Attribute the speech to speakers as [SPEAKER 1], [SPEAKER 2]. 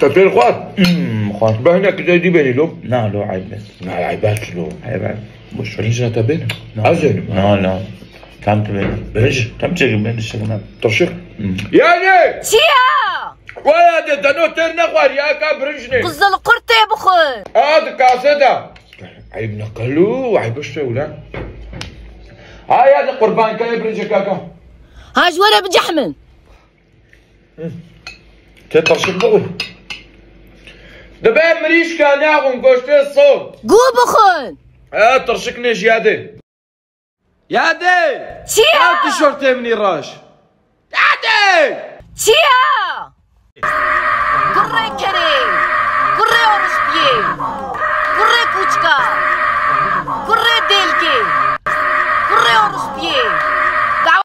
[SPEAKER 1] تفين خوات
[SPEAKER 2] خوات
[SPEAKER 1] بهنا كده دي بيني لو
[SPEAKER 2] لا لو عيبات
[SPEAKER 1] لا عيبات لو
[SPEAKER 2] عيبات
[SPEAKER 1] مش فرنجة تبين عزين
[SPEAKER 2] لا كم تبين
[SPEAKER 1] برنجة
[SPEAKER 2] كم تجي بين الشغلات
[SPEAKER 1] ترشيق يعني
[SPEAKER 3] شيا
[SPEAKER 1] ولا دنو ترنا خوارياكا برنجني
[SPEAKER 3] قزل قرطي بخل
[SPEAKER 1] هذا كاسدا عيب نقلو وعيب اشتري ولا هاي هذا قربان كاي برنجة كاكا
[SPEAKER 3] هاج ورا بجحمن
[SPEAKER 1] تترشيق بقول دابا مريش كان ياخذ قوشتي الصوت
[SPEAKER 3] قو بخل
[SPEAKER 1] ترشقني جيادي يادي
[SPEAKER 3] شيا
[SPEAKER 1] تيشيرتي مني راش يادي
[SPEAKER 3] شيا قري كريم قري اورش بيه قري كوچكا قري ديلكي قري اورش بيه